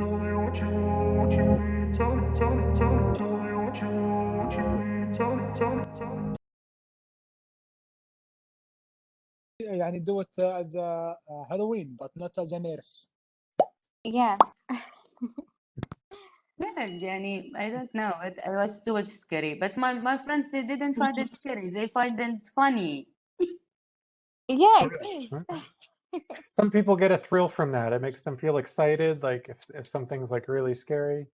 Tell me what you need. Tell me, tell me, tell me. Tell me what you need. Tell me, tell me, tell me. يعني do it as a Halloween, but not as a nurse. Yeah. Yeah, يعني I don't know. It was too much scary. But my friends, they didn't find it scary. They find it funny. Yeah, it is. Some people get a thrill from that. It makes them feel excited, like if something's like really scary.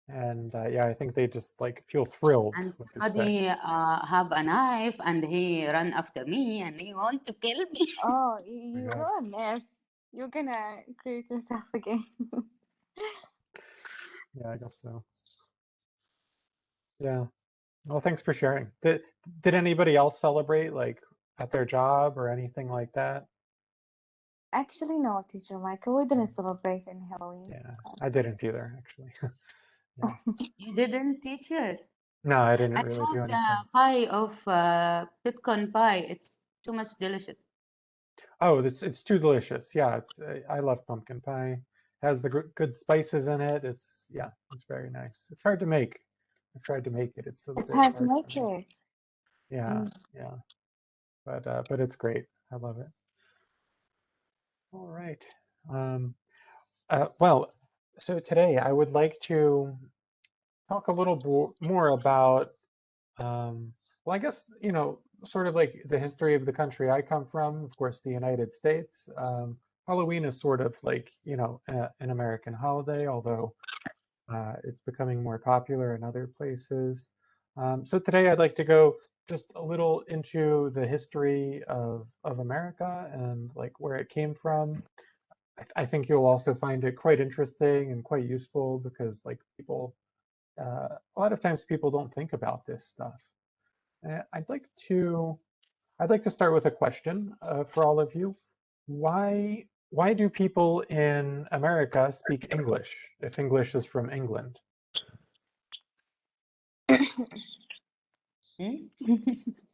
And yeah, I think they just like feel thrilled. And with this somebody have a knife and he ran after me and he want to kill me. Oh, you're God. a nurse. You're gonna create yourself again. Yeah, I guess so. Yeah. Well, thanks for sharing. Did anybody else celebrate like at their job or anything like that? Actually, no, teacher Michael. We didn't celebrate in Halloween. Yeah, I didn't either, actually. Yeah. You didn't, teacher? No, I didn't I really do have anything. the pie of pepcorn pie. It's too much delicious. Oh, it's too delicious. Yeah, I love pumpkin pie. Has the good spices in it. It's very nice. It's hard to make. I've tried to make it. It's a It's bit hard to hard make for me. it. Yeah, yeah. But it's great. I love it. All right. Well, so today I would like to talk a little more about, well, I guess, sort of like the history of the country I come from, of course, the United States. Halloween is sort of like, an American holiday, although it's becoming more popular in other places. So today I'd like to go just a little into the history of America and like where it came from. I think you'll also find it quite interesting and quite useful because like people, a lot of times people don't think about this stuff. I'd like to start with a question for all of you. Why do people in America speak English if English is from England?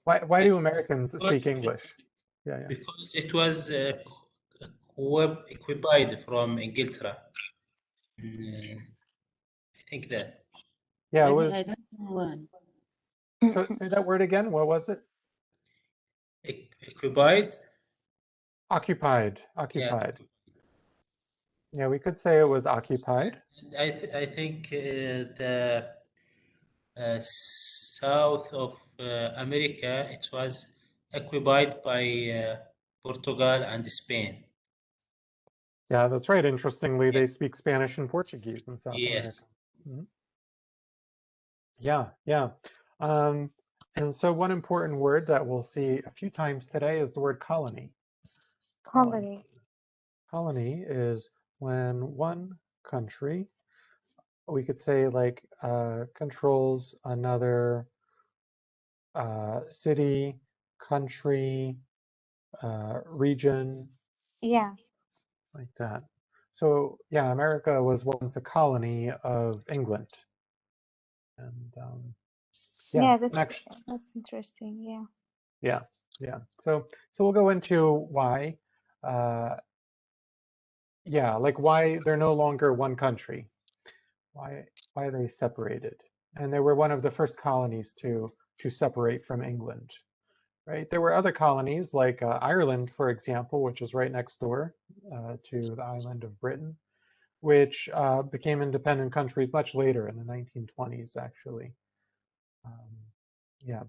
Why do Americans speak English? Yeah. Because it was occupied from Inglaterra. I think that. Yeah, it Maybe was. I don't know why. So say that word again. What was it? Occupied. Occupied. Yeah, we could say it was occupied. I think the south of America, it was occupied by Portugal and Spain. Yeah, that's right. Interestingly, they speak Spanish and Portuguese in South America. Mm-hmm. Yeah. And so one important word that we'll see a few times today is the word colony. Colony. Colony is when one country, we could say like controls another city, country, region. Yeah. Like that. So yeah, America was once a colony of England. And that's interesting. Yeah. So we'll go into why, like why they're no longer one country, why they separated, and they were one of the first colonies to separate from England, right? There were other colonies like Ireland, for example, which is right next door to the island of Britain, which became independent countries much later in the 1920s, actually.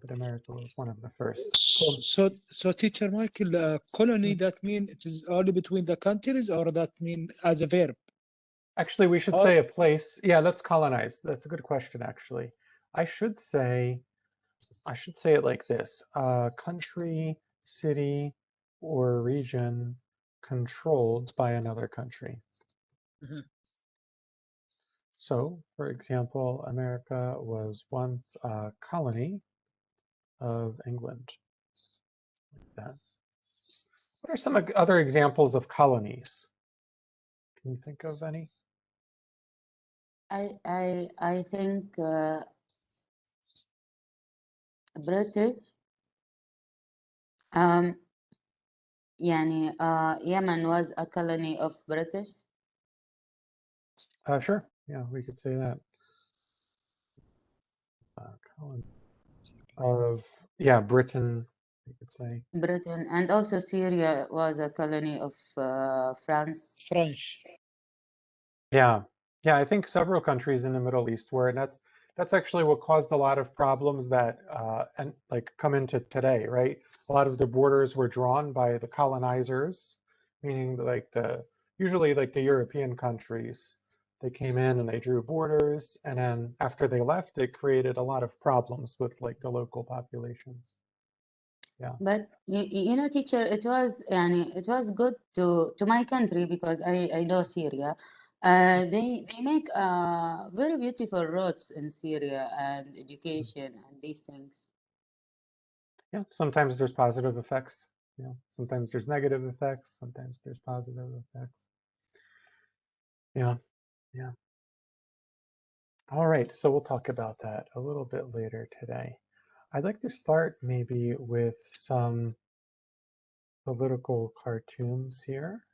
But America was one of the first. So Teacher Michael, colony, that mean it is only between the countries, or that mean as a verb? Actually, we should say a place. Yeah, let's colonize. That's a good question, actually. I should say it like this: country, city, or region controlled by another country. Mm-hmm. So, for example, America was once a colony of England. Like that. What are some other examples of colonies? Can you think of any? I think British. يعني Yemen was a colony of British. Sure. Yeah, we could say that. Colony of Britain. We could say. Britain, and also Syria was a colony of France. French. Yeah, I think several countries in the Middle East were, and that's actually what caused a lot of problems that and like come into today, right? A lot of the borders were drawn by the colonizers, meaning like usually like the European countries. They came in and they drew borders, and then after they left, it created a lot of problems with like the local populations. Yeah. But you know, teacher, it was good to my country because I know Syria. They make very beautiful roads in Syria and education and these things. Yeah, sometimes there's positive effects. Sometimes there's negative effects. Sometimes there's positive effects. Yeah. All right, so we'll talk about that a little bit later today. I'd like to start maybe with some political cartoons here.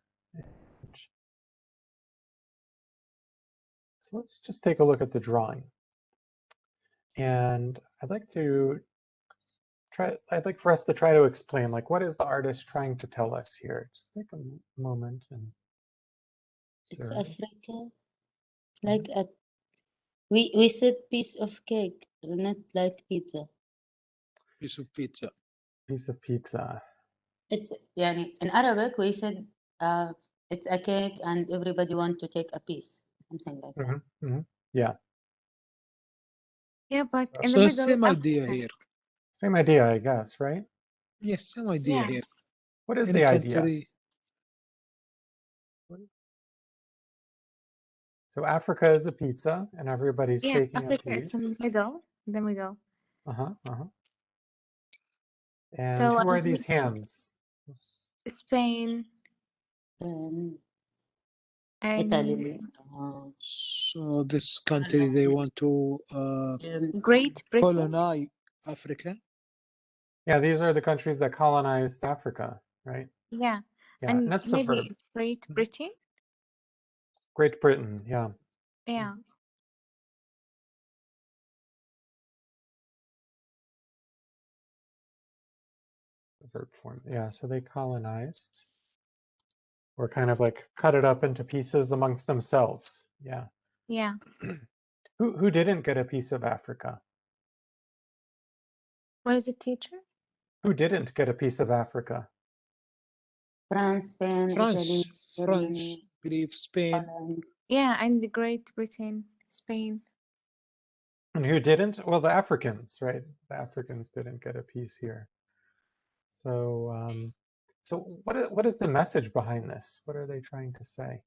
So let's just take a look at the drawing. And I'd like for us to try to explain, like, what is the artist trying to tell us here? Just take a moment and. It's Africa, like we said piece of cake, not like pizza. Piece of pizza. Piece of pizza. It's in Arabic we said it's a cake and everybody want to take a piece, something like that. Yeah. Yeah, but in the So middle. same idea Africa. here. Same idea, I guess, right? Yes, same idea here. What is In the a idea? country. So Africa is a pizza, and everybody's taking Africa, a piece. it's in the middle. And So who are these hands? Spain And and Italy. So this country, they want to Great Britain. colonize Africa. Yeah, these are the countries that colonized Africa, right? Yeah. Yeah, And that's the verb. maybe Great Britain. Great Britain, yeah. Yeah. The verb form. Yeah, so they colonized, or kind of like cut it up into pieces amongst themselves. Yeah. Yeah. Who didn't get a piece of Africa? What is it, teacher? Who didn't get a piece of Africa? France, Spain, Italy, French, Germany, believe Spain. Holland. Yeah, and the Great Britain, Spain. And who didn't? Well, the Africans, right? The Africans didn't get a piece here. So, so what is the message behind this? What are they trying to say?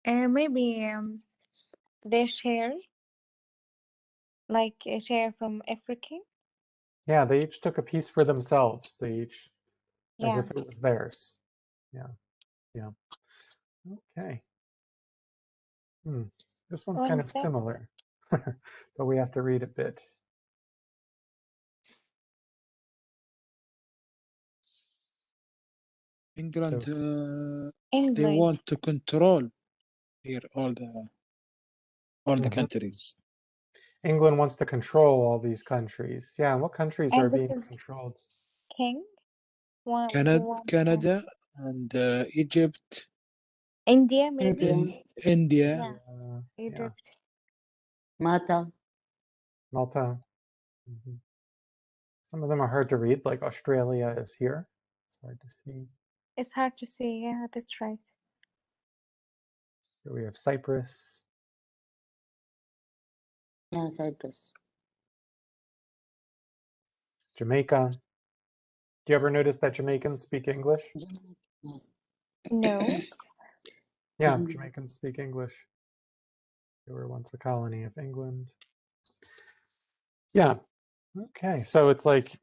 Maybe they share, like a share from Africa. Yeah, they each took a piece for themselves. They each, as Yeah. if it was theirs. Yeah. Okay. This one's What kind is of that? similar, but we have to read a bit. England, they England. want to control here all the countries. England wants to control all these countries. Yeah, and what countries And are this being is controlled? King. One, Canada and Egypt. India, maybe. India. Yeah. Egypt. Malta. Malta. Some of them are hard to read, like Australia is here. It's hard to see. It's hard to see. Yeah, that's right. Here we have Cyprus. Yeah, Cyprus. Jamaica. Do you ever notice that Jamaicans speak English? No. Yeah, Jamaicans speak English. They were once a colony of England. Yeah. Okay. So it's like,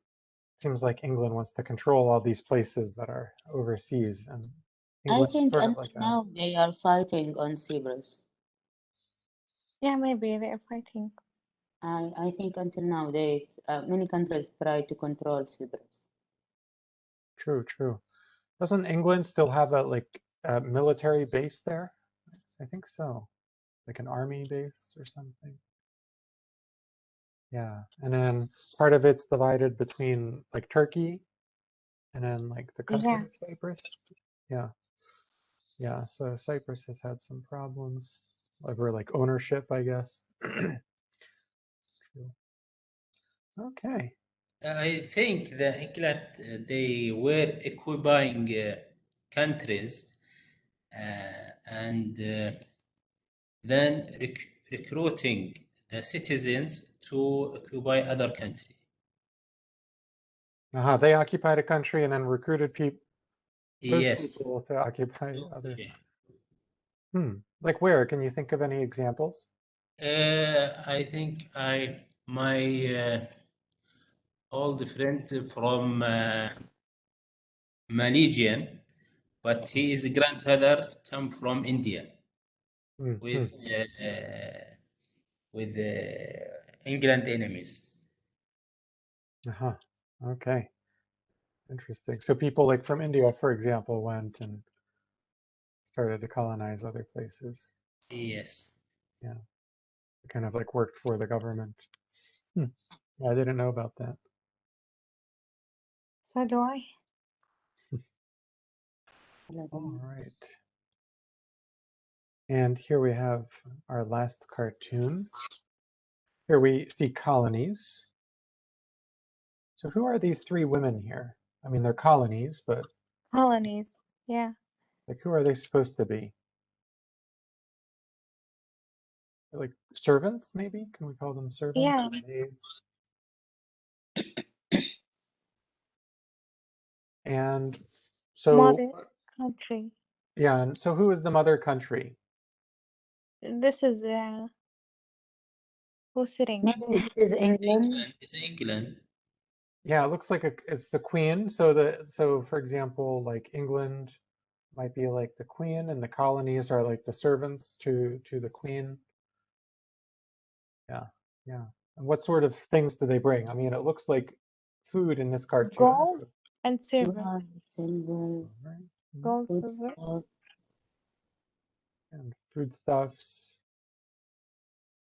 seems like England wants to control all these places that are overseas, and England I think sort of until like now they are fighting on Cyprus. Yeah, maybe they are fighting. I think until now they many countries try to control Cyprus. True. Doesn't England still have a like a military base there? I think so. Like an army base or something. Yeah, and then part of it's divided between like Turkey and then like the country Yeah. of Cyprus. Yeah. Yeah, so Cyprus has had some problems over like ownership, I guess. Okay. I think the England they were occupying countries and then recruiting the citizens to occupy other country. They occupied a country and then recruited those Yes. people to occupy other. Yeah. Like where? Can you think of any examples? I think my old friend from Malaysian, but his grandfather come from India with England enemies. Okay. Interesting. So people like from India, for example, went and started to colonize other places. Yes. Yeah. Kind of like worked for the government. Yeah, I didn't know about that. So do I. All right. And here we have our last cartoon. Here we see colonies. So who are these three women here? I mean, they're colonies, but Colonies. Yeah. like who are they supposed to be? Like servants, maybe? Can we call them servants Yeah. or maids? And so, Mother country. yeah, and so who is the mother country? This is who's sitting? Maybe this is England. It's England. Yeah, it looks like it's the queen. So for example, like England might be like the queen, and the colonies are like the servants to the queen. Yeah, yeah. And what sort of things do they bring? I mean, it looks like food in this cartoon. Gold and silver. Gold, silver, Right. Gold, food silver. stuff. And foodstuffs.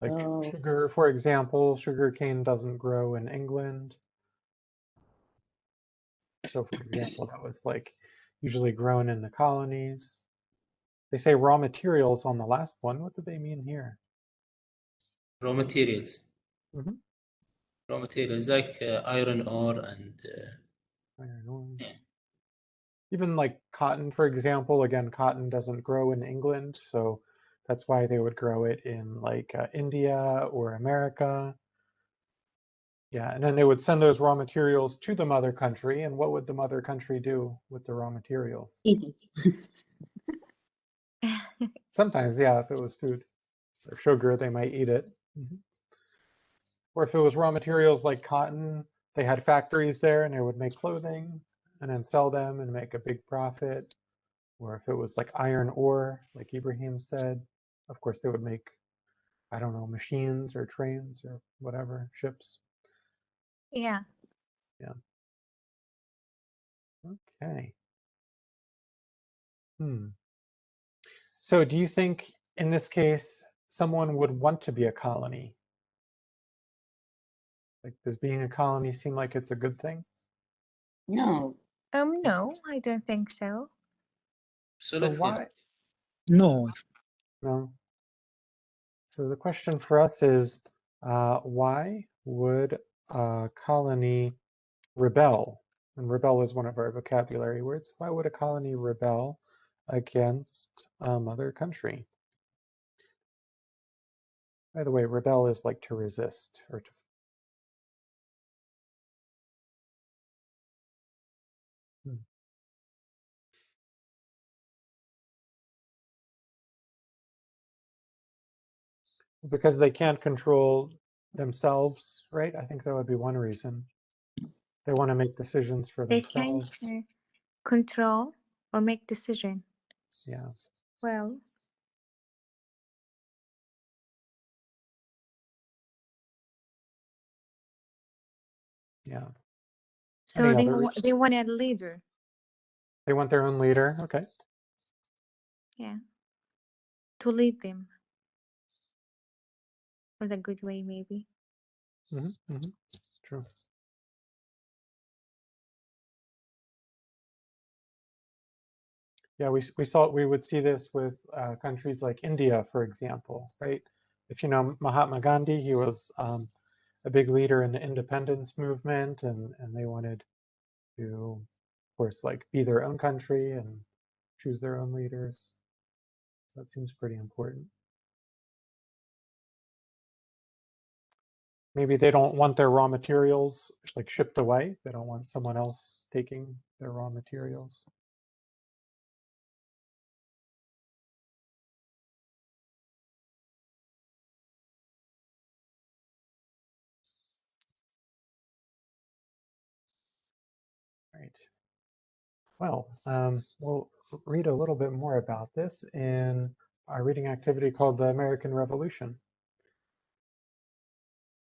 Like Oh, sugar, for example, sugarcane doesn't grow in England. So for example, that was like usually grown in the colonies. They say raw materials on the last one. What do they mean here? Raw materials. Mm-hmm. Raw materials like iron ore and Iron ore. yeah. Even like cotton, for example. Again, cotton doesn't grow in England, so that's why they would grow it in like India or America. Yeah, and then they would send those raw materials to the mother country. And what would the mother country do with the raw materials? eat it. Sometimes, yeah, if it was food or sugar, they might eat it. Mm-hmm. Or if it was raw materials like cotton, they had factories there and they would make clothing and then sell them and make a big profit. Or if it was like iron ore, like Ibrahim said, of course they would make, I don't know, machines or trains or whatever, ships. Yeah. Yeah. Okay. So do you think in this case, someone would want to be a colony? Like, does being a colony seem like it's a good thing? No. No, I don't think so. So Absolutely. why? No. No. So the question for us is, why would a colony rebel? And rebel is one of our vocabulary words. Why would a colony rebel against a mother country? By the way, rebel is like to resist or to. Because they can't control themselves, right? I think that would be one reason. They want to make decisions for They can't themselves. control or make decision. Yeah. Well, Yeah. so Any they other reason? they want a leader. They want their own leader. Okay. Yeah. To lead them with a good way, maybe. True. Yeah, we would see this with countries like India, for example, right? If you know Mahatma Gandhi, he was a big leader in the independence movement, and they wanted to, of course, like be their own country and choose their own leaders. So that seems pretty important. Maybe they don't want their raw materials like shipped away. They don't want someone else taking their raw materials. Right. Well, we'll read a little bit more about this in our reading activity called the American Revolution.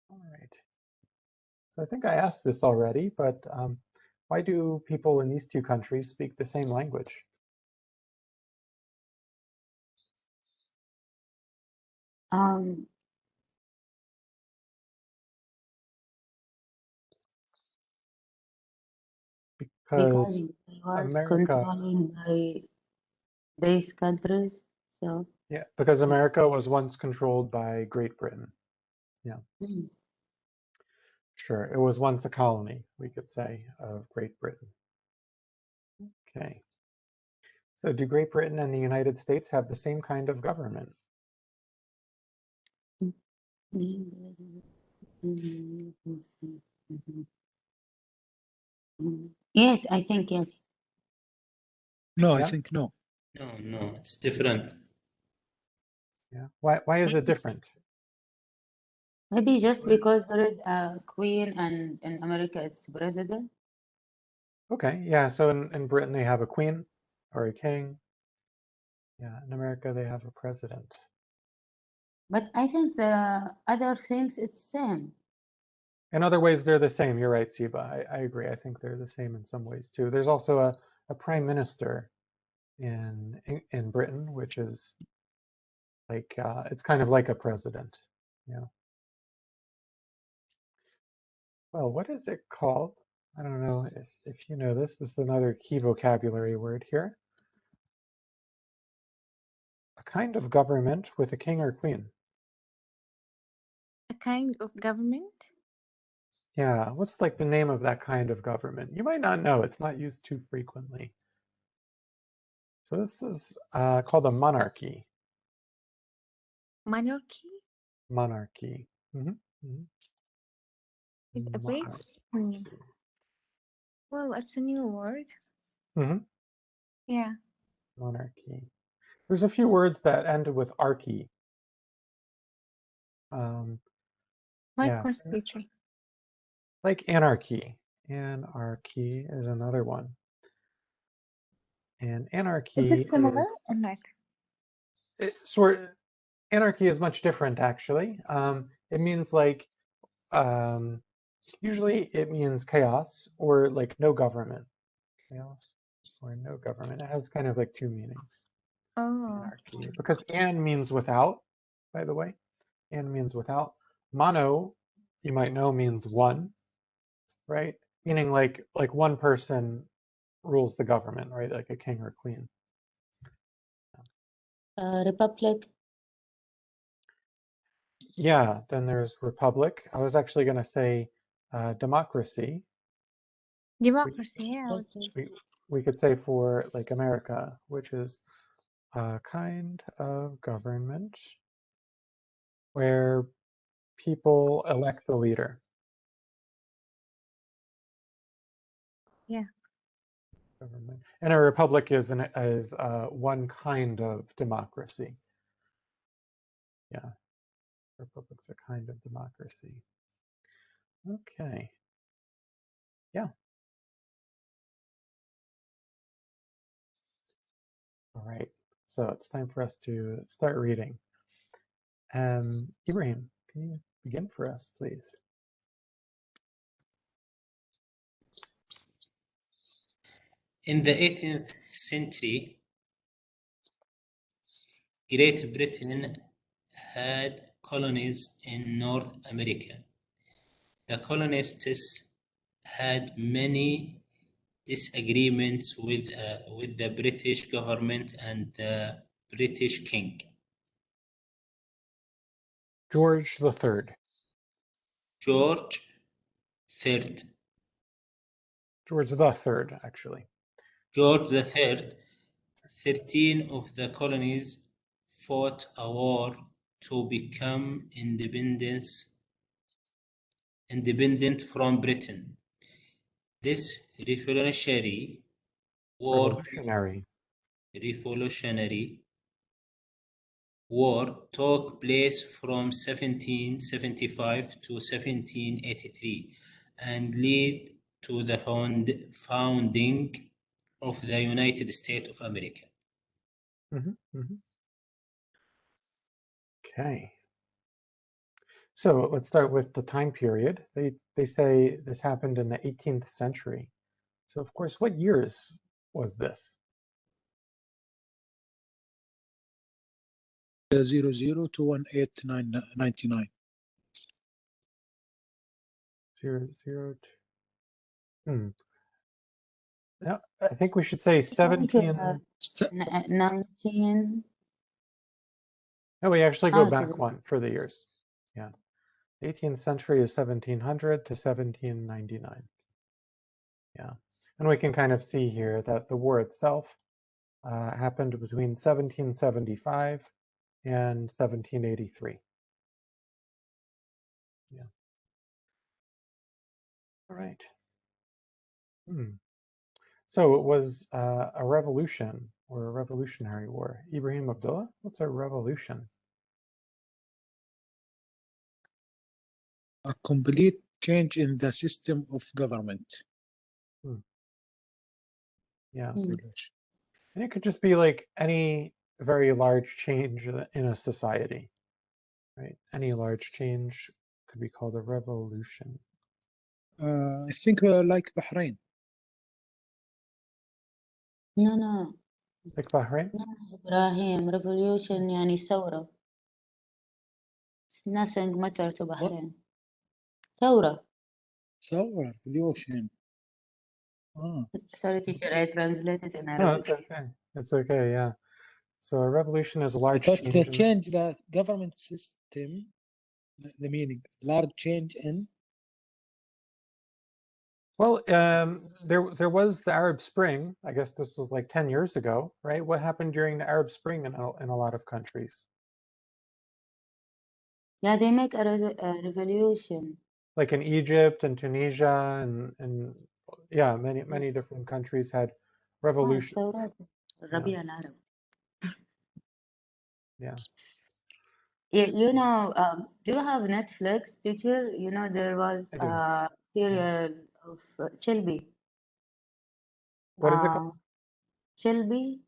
All right. So I think I asked this already, but why do people in these two countries speak the same language? Because Because it was America, controlling by these countries, so yeah, because America was once controlled by Great Britain. Yeah, sure. It was once a colony, we could say, of Great Britain. Okay. So do Great Britain and the United States have the same kind of government? yes, I think yes. No, I Yeah. think no. No, it's different. Yeah. Why is it different? Maybe just because there is a queen and in America it's president. Okay, yeah, so in Britain they have a queen or a king. Yeah, in America they have a president. But I think the other things it's same. In other ways they're the same. You're right, Siba. I agree. I think they're the same in some ways too. There's also a prime minister in Britain, which is like it's kind of like a president. Yeah. Well, what is it called? I don't know if you know this. This is another key vocabulary word here. A kind of government with a king or queen. A kind of government? Yeah, what's like the name of that kind of government? You might not know. It's not used too frequently. So this is called a monarchy. Monarchy? Monarchy. Mm-hmm. With a break? Monarchy. Well, it's a new word. Mm-hmm. Yeah. Monarchy. There's a few words that end with archy. Like Yeah, what, teacher? like anarchy. Anarchy is another one. And Is anarchy it similar is or not? anarchy is much different actually. It means like usually it means chaos or like no government. Chaos or no government. It has kind of like two meanings. Oh, Anarchy. Because an means without, by the way. An means without. Mono, you might know, means one, right? Meaning like one person rules the government, right? Like a king or queen. Republic. Yeah, then there's republic. I was actually going to say democracy. democracy. Yeah. We could say for like America, which is a kind of government where people elect the leader. Yeah. Government. And a republic is one kind of democracy. Yeah, republic's a kind of democracy. Okay. Yeah. All right. So it's time for us to start reading. Ibrahim, can you begin for us, please? In the 18th century, Great Britain had colonies in North America. The colonists had many disagreements with the British government and the British king. George III. George III. George III, actually. George III, 13 of the colonies fought a war to become independent from Britain. This revolutionary war took place from 1775 to 1783 and led to the founding of the United States of America. Okay. So let's start with the time period. They say this happened in the 18th century. So of course, what years was this? 00 to 1899. 00 to... Yeah, I think we should say 17. 19. No, we actually go back 17. one for the years. Yeah. 18th century is 1700 to 1799. Yeah. And we can kind of see here that the war itself happened between 1775 and 1783. Yeah. All right. So it was a revolution or a revolutionary war. Ibrahim Abdullah, what's a revolution? A complete change in the system of government. Yeah. Mm. And it could just be like any very large change in a society, right? Any large change could be called a revolution. I think like Bahrain. No. Like Bahrain? No, Ibrahim, revolution يعني ثورة. Nothing matter to Bahrain. ثورة. Revolution. Sorry, teacher, I translated in No, Arabic. it's okay. It's okay, yeah. So a revolution is a I large thought the change. change the government system, the meaning, large change in. Well, there was the Arab Spring. I guess this was like 10 years ago, right? What happened during the Arab Spring in a lot of countries? Yeah, they make a revolution. Like in Egypt and Tunisia and yeah, many different countries had revolutions. الثورات الربيع العربي. Yeah. You know, do you have Netflix, teacher? You know, there was I do. a serial of Shelby. What is it called? Shelby?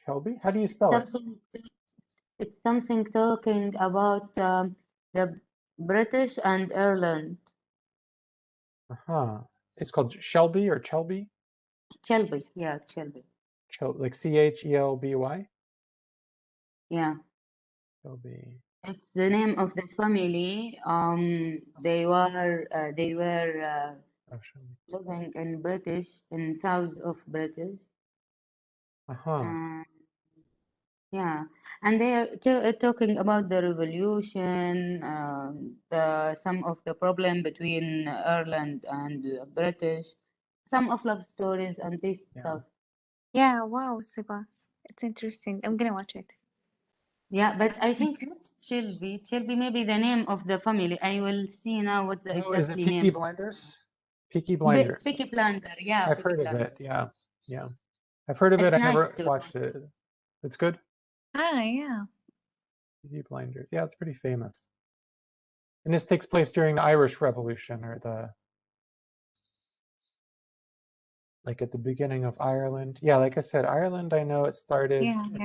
Shelby? How do you spell it? It's something talking about the British and Ireland. It's called Shelby or Chelby? Shelby, yeah, Shelby. Like CHELBY? Yeah. Shelby. It's the name of the family. They were living in British, in south of British. Yeah, and they are talking about the revolution, some of the problem between Ireland and British, some of love stories and this stuff. Yeah, wow, Siba. It's interesting. I'm gonna watch it. Yeah, but I think not Shelby. Shelby may be the name of the family. I will see now what the Oh, is it exactly Peaky name. Blinders? Peaky Blinders. Peaky Blinder, yeah. I've heard of it. Yeah. I've heard of it. It's I nice never to watched it. It's good. Yeah. Peaky Blinders. Yeah, it's pretty famous. And this takes place during the Irish Revolution, or like at the beginning of Ireland. Yeah, like I said, Ireland, I know it started in the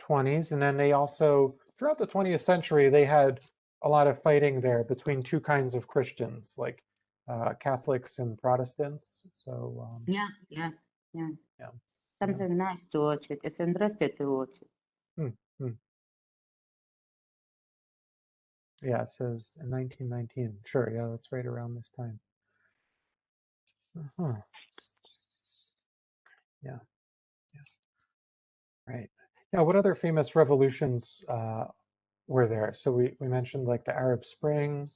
1920s, and then they also, throughout the 20th century, they had a lot of fighting there between two kinds of Christians, like Catholics and Protestants. So yeah. Something nice to watch it. It's interesting to watch it. Yeah, it says in 1919. Sure, yeah, that's right around this time. Yeah, right. Yeah, what other famous revolutions were there? So we mentioned like the Arab Spring.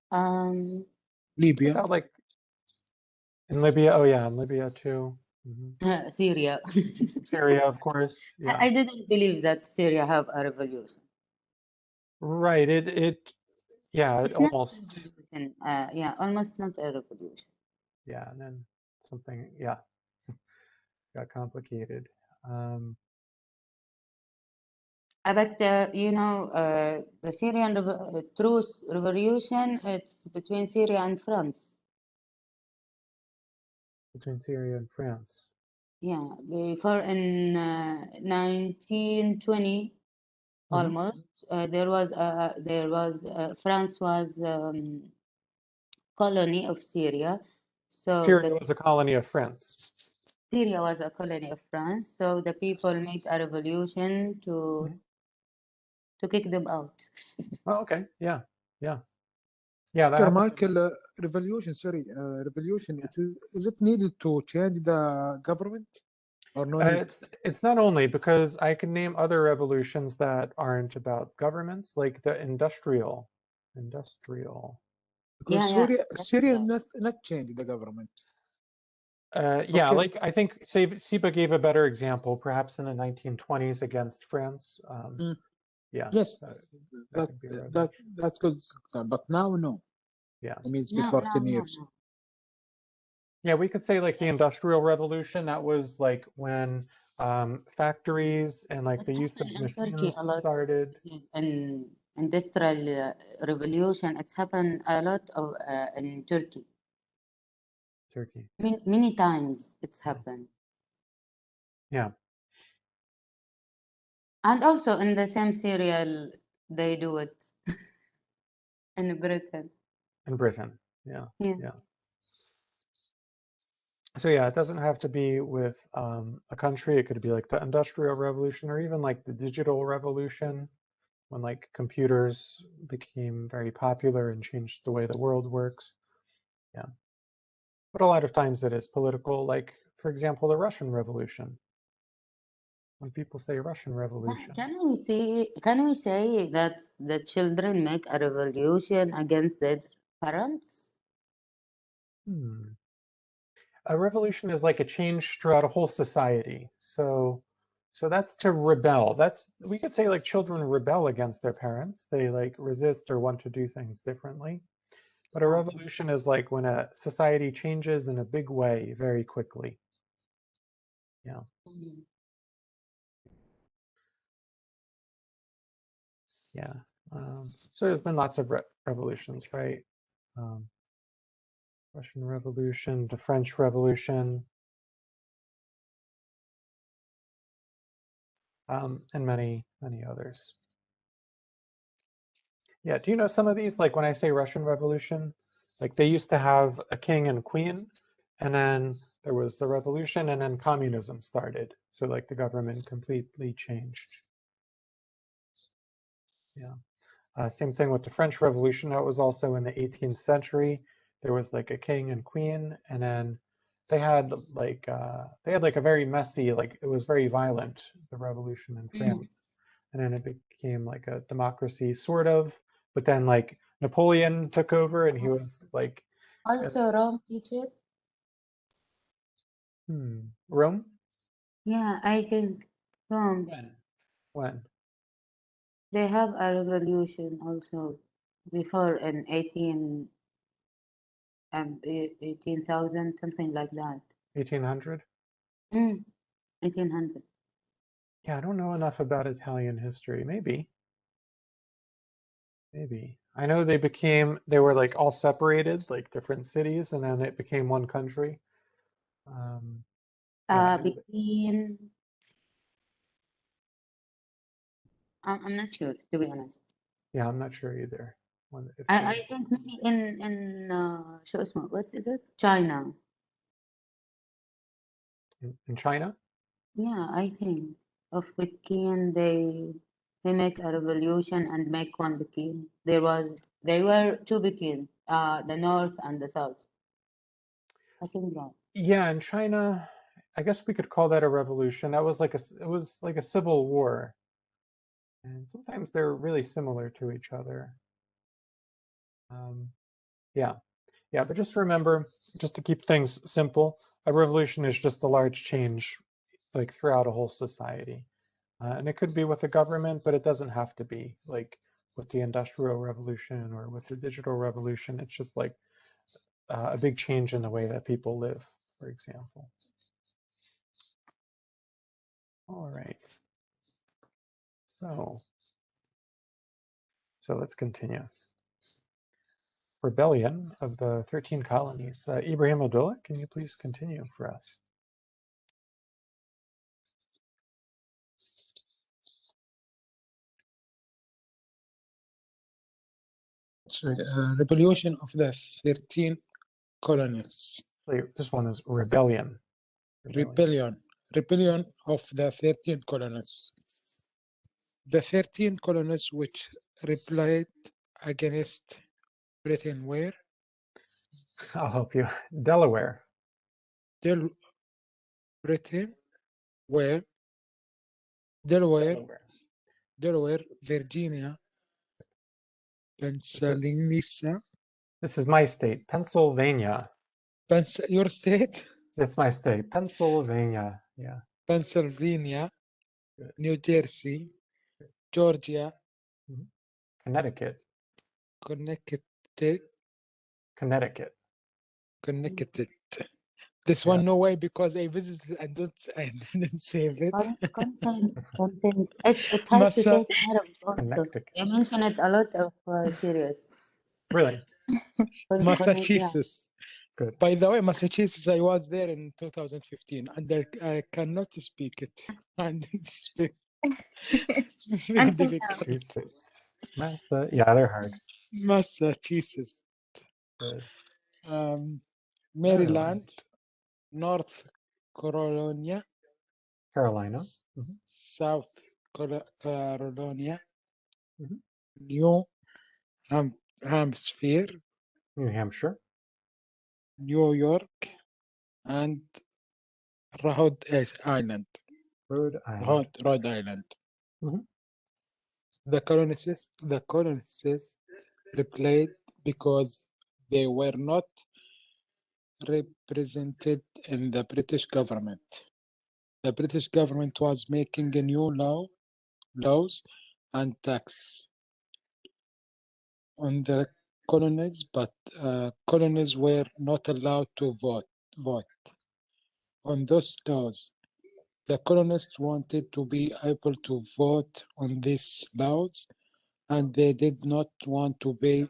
What Libya. about like in Libya? Oh yeah, in Libya too. Syria. Syria, of course. Yeah. I didn't believe that Syria have a revolution. Right. Yeah, It's not a almost. revolution. Yeah, almost not a revolution. Yeah, and then something, yeah, got complicated. But the Syrian truce revolution, it's between Syria and France. Between Syria and France. Yeah, before in 1920, almost there was France was colony of Syria, so Syria was a colony of France. Syria was a colony of France. So the people make a revolution to kick them out. Oh, okay. Yeah. Yeah. Yeah. That Sir happened. Michael, revolution. Revolution. Is it needed to change the government, or no need? It's not only, because I can name other revolutions that aren't about governments, like the industrial. Because Yeah. Syria not change the government. Yeah, Okay. like I think Siba gave a better example, perhaps in the 1920s against France. Yeah. Yes, that could be a revolution. that's good. But now, no. Yeah. It means No, before no, 10 no, years. no. Yeah, we could say like the Industrial Revolution. That was like when factories and like the use of In Turkey, machines a lot. started. This is an industrial revolution. It's happened a lot of in Turkey. Turkey. Many times it's happened. Yeah. And also in the same serial, they do it in Britain. In Britain. Yeah. Yeah. Yeah. So yeah, it doesn't have to be with a country. It could be like the Industrial Revolution, or even like the Digital Revolution, when like computers became very popular and changed the way the world works. Yeah. But a lot of times it is political, like, for example, the Russian Revolution. When people say Russian Revolution. Can we say that the children make a revolution against their parents? A revolution is like a change throughout a whole society. So that's to rebel. We could say like children rebel against their parents. They like resist or want to do things differently. But a revolution is like when a society changes in a big way very quickly. Yeah. Yeah. So there's been lots of revolutions, right? Russian Revolution, the French Revolution, and many, many others. Yeah, do you know some of these? Like when I say Russian Revolution, like they used to have a king and queen, and then there was the revolution, and then communism started. So like the government completely changed. Yeah. Same thing with the French Revolution. That was also in the 18th century. There was like a king and queen, and then they had like a very messy, like it was very violent, the revolution in France. And then it became like a democracy, sort of. But then like Napoleon took over, and he was like Also Rome, teacher? Rome? Yeah, I think Rome. When? They have a revolution also before in 18,000, something like that. 1800? 1800. Yeah, I don't know enough about Italian history. Maybe. I know they were like all separated, like different cities, and then it became one country. Between, I'm not sure, to be honest. Yeah, I'm not sure either. I think maybe in شو اسمه, what is it? China. In China? Yeah, I think. of Pekin, they make a revolution and make one Pekin. They were two Pekin, the north and the south. I think that. Yeah, in China, I guess we could call that a revolution. That was like it was like a civil war. And sometimes they're really similar to each other. Yeah, but just remember, just to keep things simple, a revolution is just a large change like throughout a whole society. And it could be with a government, but it doesn't have to be like with the Industrial Revolution or with the Digital Revolution. It's just like a big change in the way that people live, for example. All right. So let's continue. Rebellion of the 13 colonies. Ibrahim Abdullah, can you please continue for us? Sorry, revolution of the 13 colonies. This one is rebellion. Rebellion of the 13 colonies. The 13 colonies which rebelled against Britain were I'll help you. Delaware. Britain were Delaware, Virginia, Pennsylvania. This is my state, Pennsylvania. Your state? It's my state, Pennsylvania. Yeah. Pennsylvania, New Jersey, Georgia, Connecticut. Connecticut. This one, no way, because I visited and I didn't save it. It's hard to say it in Arabic also. I mention it a lot of series. Really? Massachusetts. Yeah. Good. By the way, Massachusetts, I was there in 2015, and I cannot speak it. And it's very difficult. Yeah, they're hard. Massachusetts. Good. Maryland, North Carolina, South Carolina, New Hampshire, New York, and Rhode Island. The colonists replied because they were not represented in the British government. The British government was making a new laws and tax on the colonies, but colonies were not allowed to vote on those laws. The colonists wanted to be able to vote on these laws, and they did not want to pay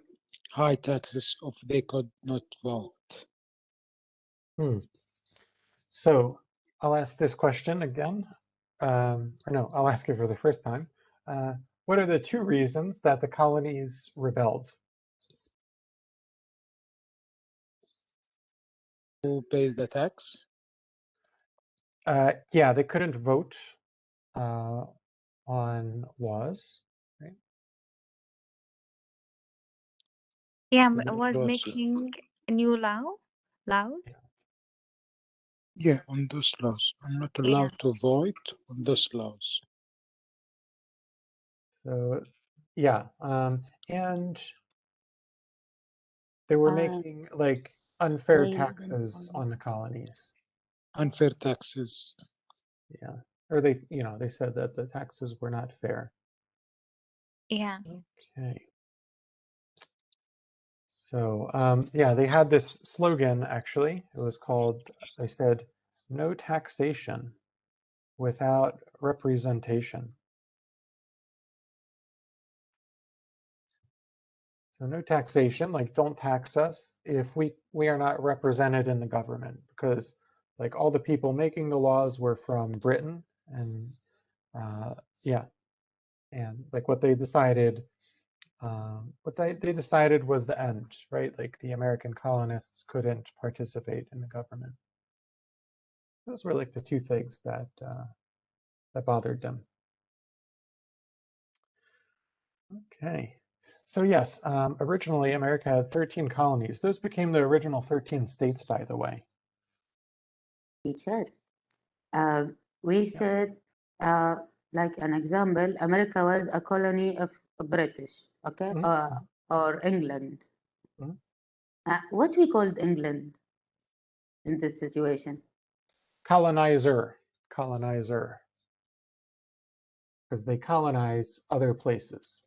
high taxes if they could not vote. So I'll ask this question again. Or no, I'll ask it for the first time. What are the two reasons that the colonies rebelled? To pay the tax? Yeah, they couldn't vote on laws, right? Yeah, was making a new laws? Yeah, on those laws. I'm not allowed to vote on those laws. So, yeah, and they were making like unfair taxes on the colonies. Unfair taxes. Yeah, or they said that the taxes were not fair. Yeah. Okay. So, yeah, they had this slogan, actually. It was called, they said, no taxation without representation. So no taxation, like don't tax us if we are not represented in the government, because like all the people making the laws were from Britain, and yeah, and like what they decided was the end, right? Like the American colonists couldn't participate in the government. Those were like the two things that that bothered them. Okay. So yes, originally America had 13 colonies. Those became the original 13 states, by the way. Teacher, we said, like an example, America was a colony of British, okay, or England. What we called England in this situation? Colonizer, because they colonize other places.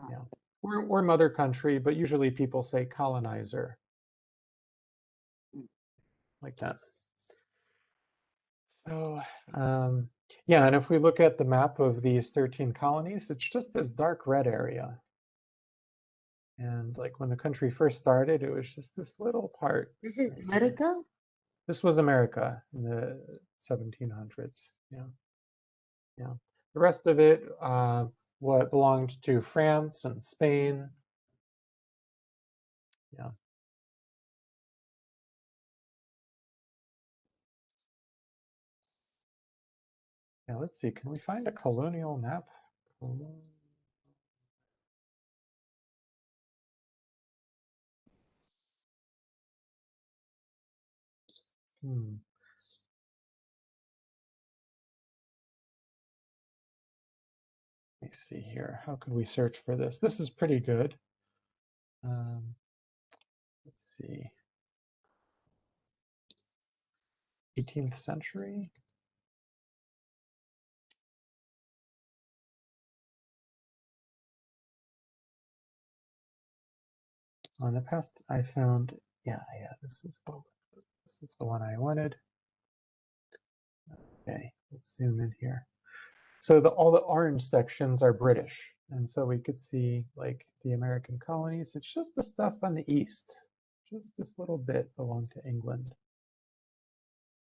Yeah, we're mother country, but usually people say colonizer, like that. So yeah, and if we look at the map of these 13 colonies, it's just this dark red area. And like when the country first started, it was just this little part. This is America? This was America in the 1700s. Yeah. Yeah. The rest of it, what belonged to France and Spain. Yeah. Yeah, let's see. Can we find a colonial map? Let me see here. How could we search for this? This is pretty good. Let's see. 18th century. On the past, I found, yeah, this is the one I wanted. Okay, let's zoom in here. So all the orange sections are British, and so we could see like the American colonies. It's just the stuff on the east. Just this little bit belonged to England.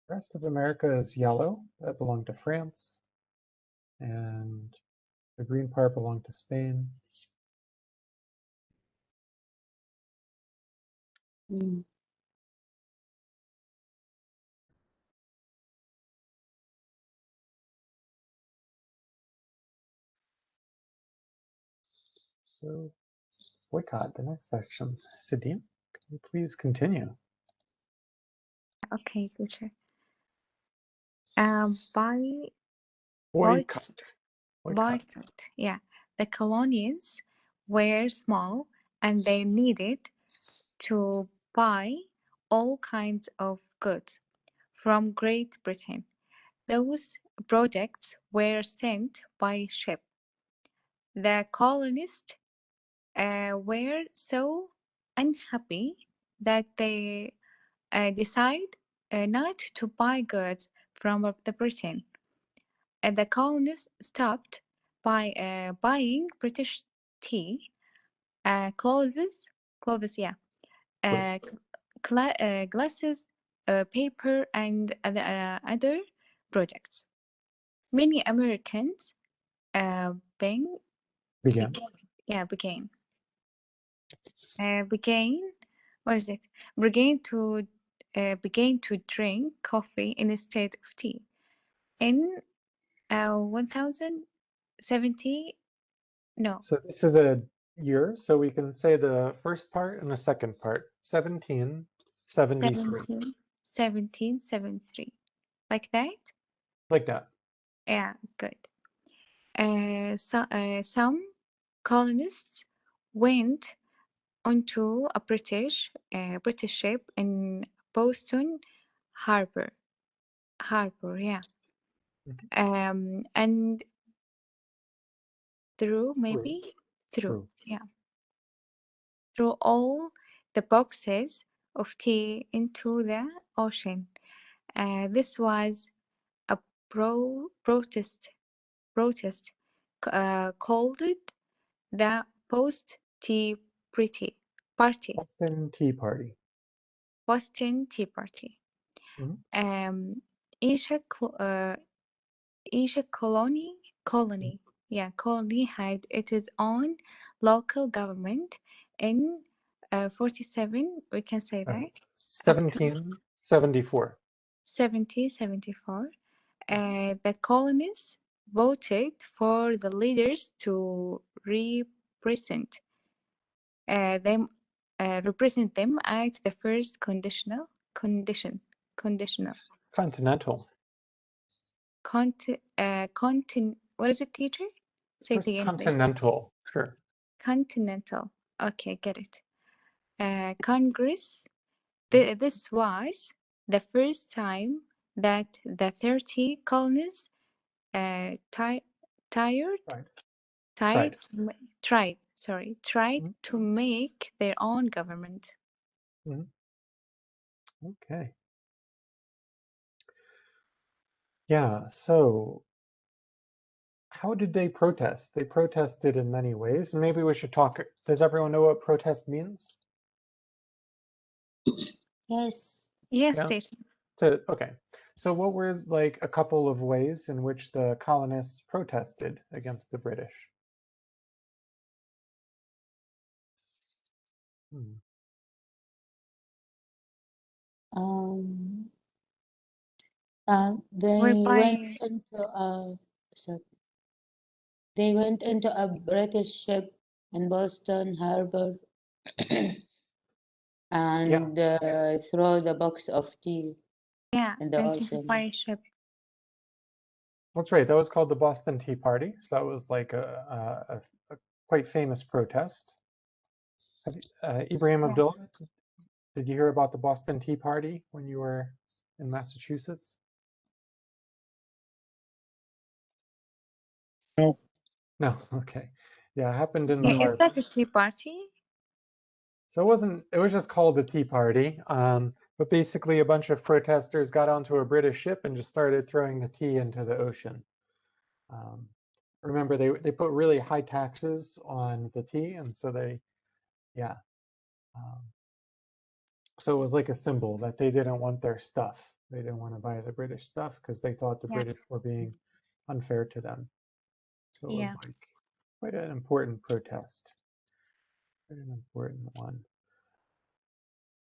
The rest of America is yellow. That belonged to France, and the green part belonged to Spain. So boycott, the next section. Sadim, can you please continue? Okay, teacher. Boycott. Yeah, the colonies were small and they needed to buy all kinds of goods from Great Britain. Those products were sent by ship. The colonists were so unhappy that they decided not to buy goods from the Britain. The colonists stopped by buying British tea, clothes, glasses, paper, and other products. Many Americans began to drink coffee instead of tea. In 1070, no. So this is a year, so we can say the first part and the second part. 1773. 1773. Like that? Like that. Yeah, good. Some colonists went onto a British ship in Boston Harbor, yeah. And threw all the boxes of tea into the ocean. This was a protest called the Post-Tea Party. Boston Tea Party. Each colony had its own local government. In 47, we can say that 1774. The colonists voted for the leaders to represent them at the first continental. What is it, teacher? Say it First again, please. continental, sure. Continental. Okay, get it. Congress. This was the first time that the 30 colonies tried to make their own government. Okay. Yeah, so how did they protest? They protested in many ways. And maybe we should talk. Does everyone know what protest means? Yes. Yes, Yeah. Stacey. Okay. So what were like a couple of ways in which the colonists protested against the British? They went into a British ship in Boston Harbor and throw the box of tea in the ocean. Fire ship. That's right. That was called the Boston Tea Party. So that was like a quite famous protest. Ibrahim Abdullah, did you hear about the Boston Tea Party when you were in Massachusetts? No. No. Okay. Yeah, it happened in the Is harbor. that a tea party? So it was just called the Tea Party. But basically a bunch of protesters got onto a British ship and just started throwing the tea into the ocean. Remember, they put really high taxes on the tea, and so so it was like a symbol that they didn't want their stuff. They didn't want to buy the British stuff because they thought the British were being unfair to them. So it was like quite an important protest. Quite an important one.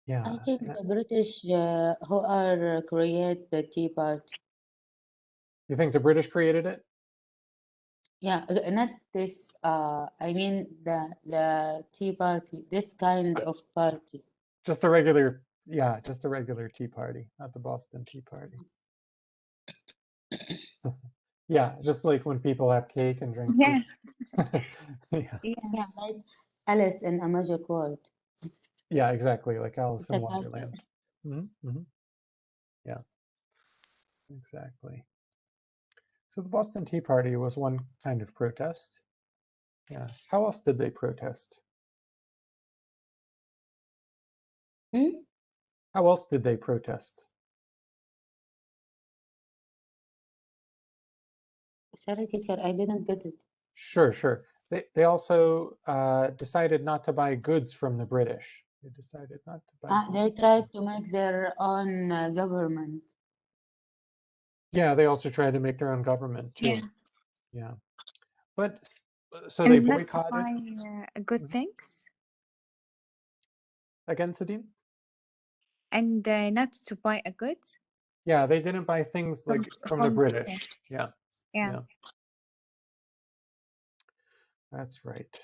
Yeah. I think the British who are create the Tea Party. You think the British created it? Yeah, not this. I mean the Tea Party. This kind of party. Just a regular, just a regular Tea Party, not the Boston Tea Party. Yeah, just like when people have cake and drink tea. Yeah, like Alice in a Magic World. Yeah, exactly, like Alice in Wonderland. Yeah, exactly. So the Boston Tea Party was one kind of protest. Yeah. How else did they protest? How else did they protest? Sorry, teacher, I didn't get it. Sure. They also decided not to buy goods from the British. They decided not to buy goods. They tried to make their own government. Yeah, they also tried to make their own government too. Yeah. But so And they not boycotted. buy good things. Again, Sadine? And not to buy a goods. Yeah, they didn't buy things like from the British. Yeah. That's right.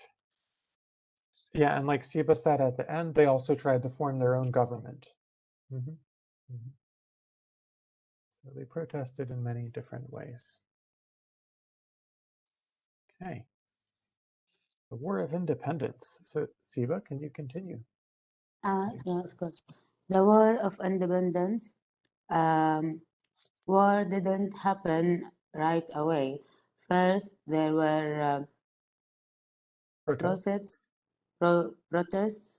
Yeah, and like Siba said at the end, they also tried to form their own government. So they protested in many different ways. Okay. The War of Independence. So Siba, can you continue? Yeah, of course. The War of Independence. War didn't happen right away. First, there were protests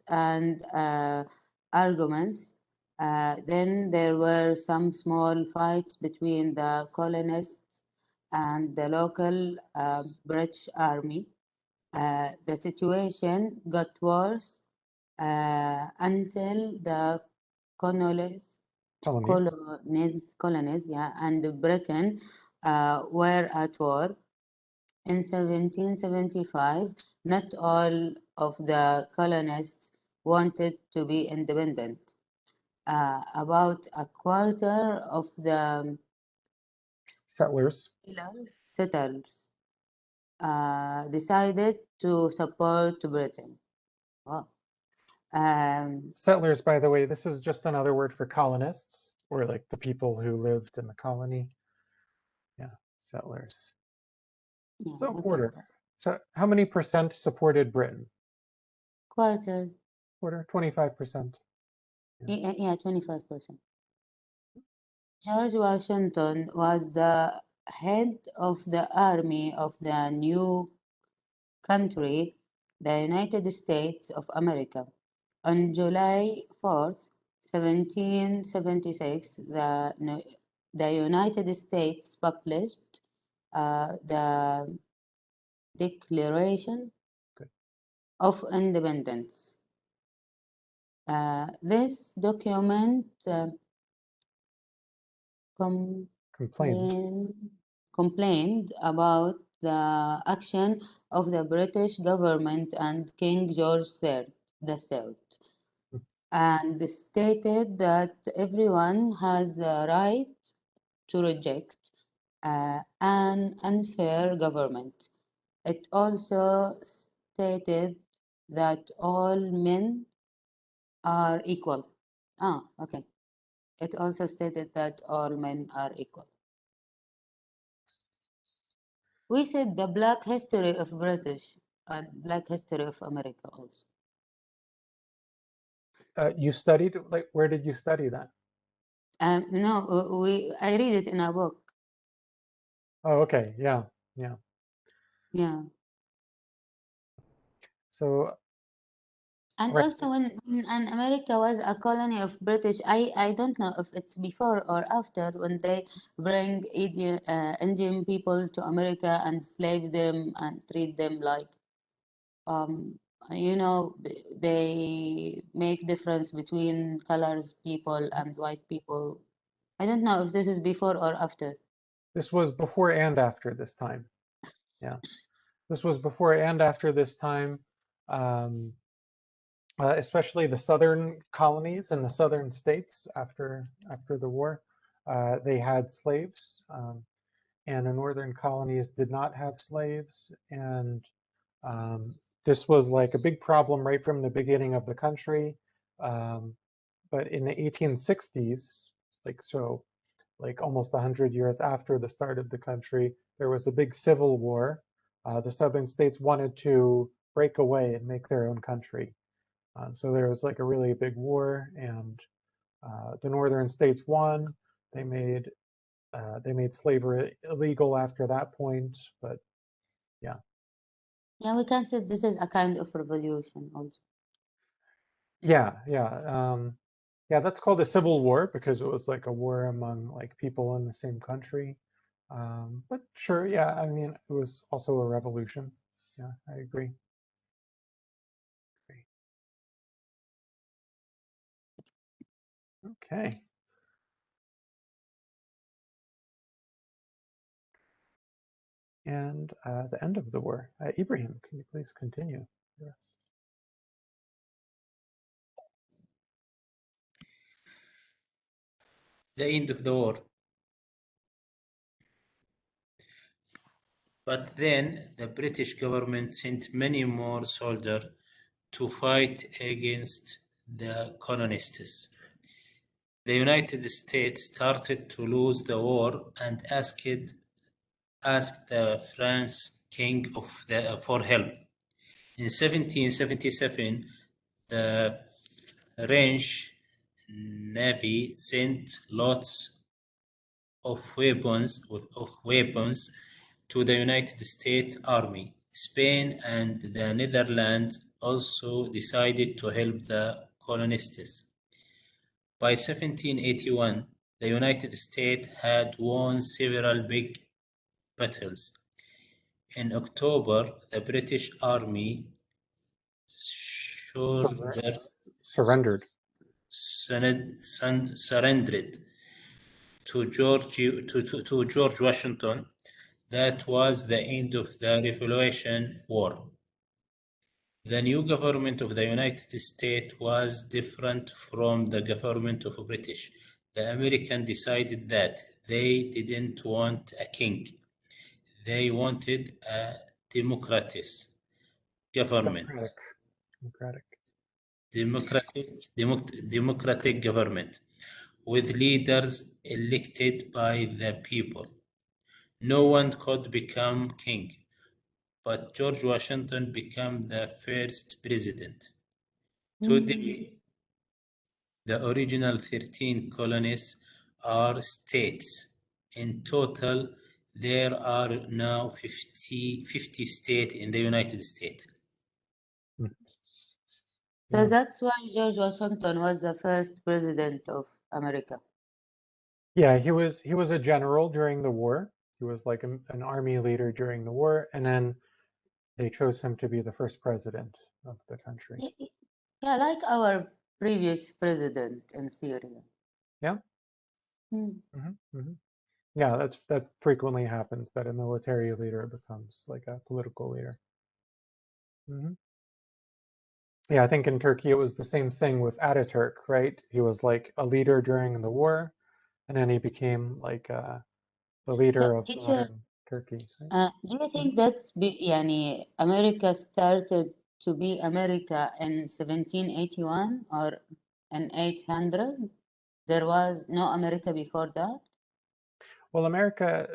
and arguments. Then there were some small fights between the colonists and the local British army. The situation got worse until the colonies and Britain were at war. In 1775, not all of the colonists wanted to be independent. About a quarter of the settlers. settlers decided to support Britain. Wow. Settlers, by the way, this is just another word for colonists, or like the people who lived in the colony. Yeah, settlers. Yeah, So okay. quarter. So how many percent supported Britain? Quarter. Quarter, 25%. Yeah, 25%. George Washington was the head of the army of the new country, the United States of America. On July 4th, 1776, the United States published the Declaration of Independence. This document complained about the action of the British government and King George III, and stated that everyone has the right to reject an unfair government. It also stated that all men are equal. Okay. It also stated that all men are equal. We said the Black history of British and Black history of America also. You studied, like, where did you study that? No, I read it in a book. Oh, okay, yeah. Yeah. So, And right. also when America was a colony of British, I don't know if it's before or after when they bring Indian people to America and slave them and treat them like, you know, they make difference between colors people and white people. I don't know if this is before or after. This was before and after this time. Yeah. This was before and after this time. Especially the southern colonies and the southern states after the war, they had slaves, and the northern colonies did not have slaves. And this was like a big problem right from the beginning of the country. But in the 1860s, like almost 100 years after the start of the country, there was a big civil war. The southern states wanted to break away and make their own country. So there was like a really big war, and the northern states won. They made slavery illegal after that point, but yeah. Yeah, we can say this is a kind of revolution also. Yeah. Yeah, that's called a civil war because it was like a war among like people in the same country. But sure, yeah, I mean, it was also a revolution. Yeah, I agree. Okay. And the end of the war. Ibrahim, can you please continue? Yes. The end of the war. But then the British government sent many more soldiers to fight against the colonists. The United States started to lose the war and asked the French king for help. In 1777, the French Navy sent lots of weapons to the United States Army. Spain and the Netherlands also decided to help the colonists. By 1781, the United States had won several big battles. In October, the British Army surrendered to George Washington. That was the end of the Revolution War. The new government of the United States was different from the government of British. The Americans decided that They didn't want a king. They wanted a democratic government. Democratic government with leaders elected by the people. No one could become king, but George Washington became the first president. Today, the original 13 colonies are states. In total, there are now 50 states in the United States. So that's why George Washington was the first president of America. Yeah, he was a general during the war. He was like an army leader during the war, and then they chose him to be the first president of the country. Yeah, like our previous president in Syria. Yeah. Yeah, that frequently happens, that a military leader becomes like a political leader. Yeah, I think in Turkey it was the same thing with Ataturk, right? He was like a leader during the war, and then he became like the leader of teacher, modern Turkey. Right? Do you think that's يعني America started to be America in 1781 or in 800? There was no America before that? Well, America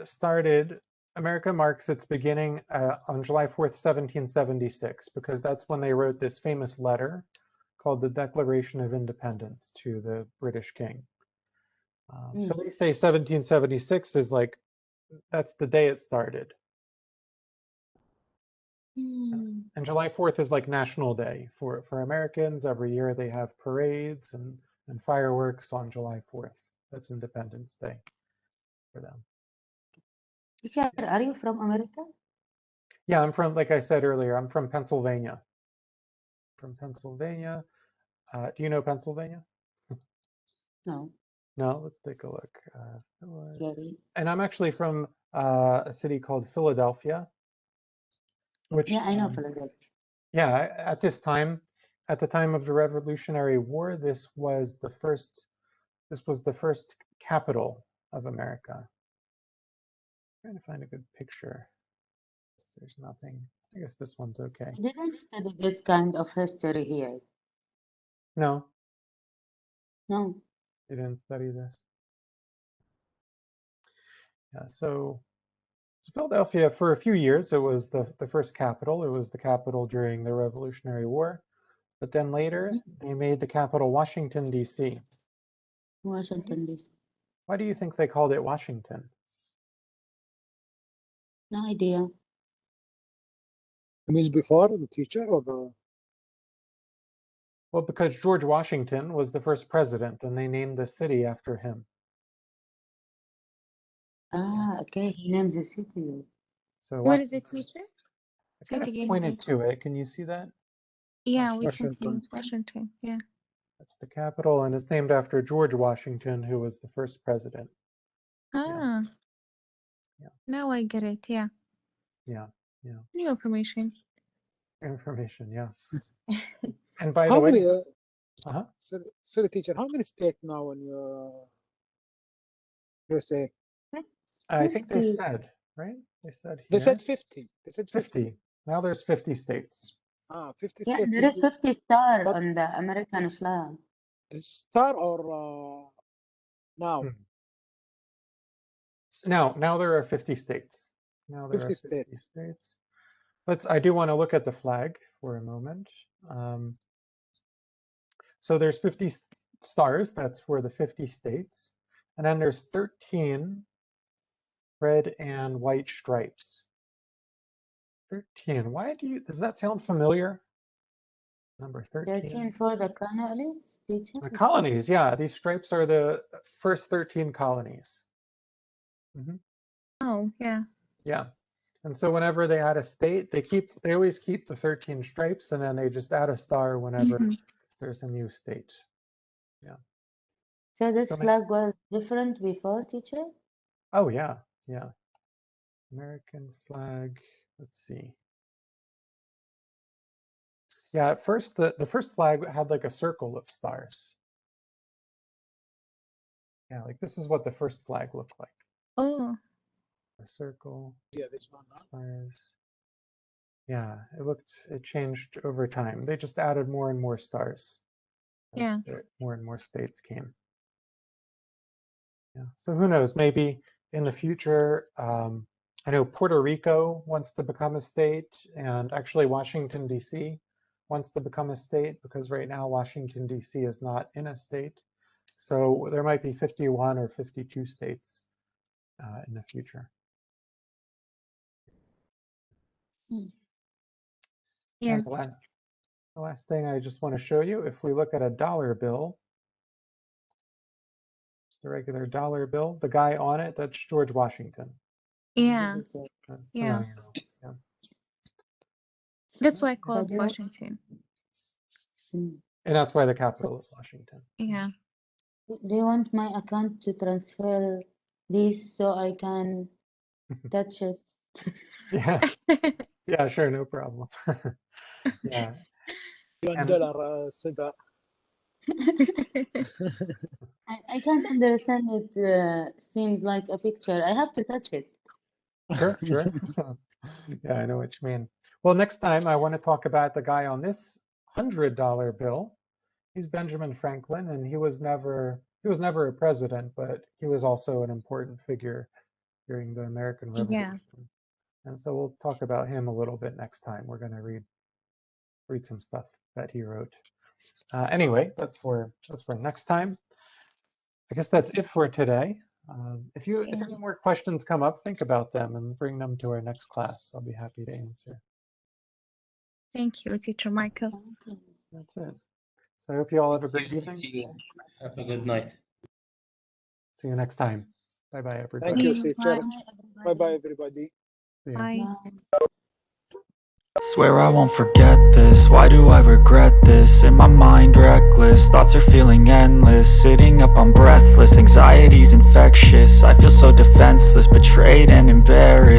marks its beginning on July 4th, 1776, because that's when they wrote this famous letter called the Declaration of Independence to the British King. So they say 1776 is like, that's the day it started. And July 4th is like National Day for Americans. Every year they have parades and fireworks on July 4th. That's Independence Day for them. Teacher, are you from America? Yeah, I'm from, like I said earlier, I'm from Pennsylvania. From Pennsylvania. Do you know Pennsylvania? No. No, let's take a look. Sorry. And I'm actually from a city called Philadelphia. Which, yeah, I know Philadelphia. Yeah, at the time of the Revolutionary War, this was the first capital of America. I'm trying to find a good picture. There's nothing. I guess this one's okay. I didn't study this kind of history here. No. No. You didn't study this? Yeah, so Philadelphia, for a few years, it was the first capital. It was the capital during the Revolutionary War. But then later, they made the capital Washington, D.C. Washington, D.C. Why do you think they called it Washington? No idea. It means before the teacher or the... Well, because George Washington was the first president, and they named the city after him. Ah, okay. He named the city. So What is it, teacher? I kind of pointed to it. Can you see that? Yeah, we can Washington. see Washington. Yeah. That's the capital, and it's named after George Washington, who was the first president. Ah. Yeah. Now I get it. Yeah. Yeah. New information. Information, yeah. And by the How way, many, sorry, teacher, how many states now in USA? I think they 50. said, right? They said here. They said 50. They said 50. Now there's 50 states. 50 Yeah, states. there is 50 star but on the American this- flag. The star or now? Now there are 50 states. Now there 50 are 50 states. I do want to look at the flag for a moment. So there's 50 stars. That's for the 50 states. And then there's 13 red and white stripes. 13. Does that sound familiar? Number 13. 13 for the colonies, teacher? The colonies, yeah. These stripes are the first 13 colonies. Oh, yeah. Yeah. And so whenever they add a state, they always keep the 13 stripes, and then they just add a star whenever there's a new state. Yeah. So this flag was different before, teacher? Oh, yeah. American flag. Let's see. Yeah, at first, the first flag had like a circle of stars. Yeah, like this is what the first flag looked like. Oh, A circle. Yeah, this one. Huh? Stars. Yeah, it changed over time. They just added more and more stars as yeah. more and more states came. Yeah. So who knows? Maybe in the future, I know Puerto Rico wants to become a state, and actually Washington, D.C. wants to become a state, because right now Washington, D.C. is not in a state. So there might be 51 or 52 states in the future. Yeah. And the last thing I just want to show you, if we look at a dollar bill, just a regular dollar bill, the guy on it, that's George Washington. Yeah. Yeah. Phenomenal. Yeah. That's why I called Washington. And that's why the capital is Washington. Yeah. Do you want my account to transfer this so I can touch it? Yeah. Yeah, sure, no problem. Yeah. $1 Siba. I can't understand it. Seems like a picture. I have to touch it. Sure, sure. Yeah, I know what you mean. Well, next time I want to talk about the guy on this $100 bill. He's Benjamin Franklin, and he was never a president, but he was also an important figure during the American Revolution. Yeah. And so we'll talk about him a little bit next time. We're going to read some stuff that he wrote. Anyway, that's for next time. I guess that's it for today. If any more questions come up, think about them and bring them to our next class. I'll be happy to answer. Thank you, Teacher Michael. That's it. So I hope you all have a great evening. See you. Have a good night. See you next time. Bye-bye, everybody. Thank you, teacher. Bye, Bye-bye, everybody. See ya. Bye. Bye. Swear I won't forget this, why do I regret this? In my mind reckless, thoughts are feeling endless. Sitting up, I'm breathless, anxiety's infectious. I feel so defenseless, betrayed and embarrassed.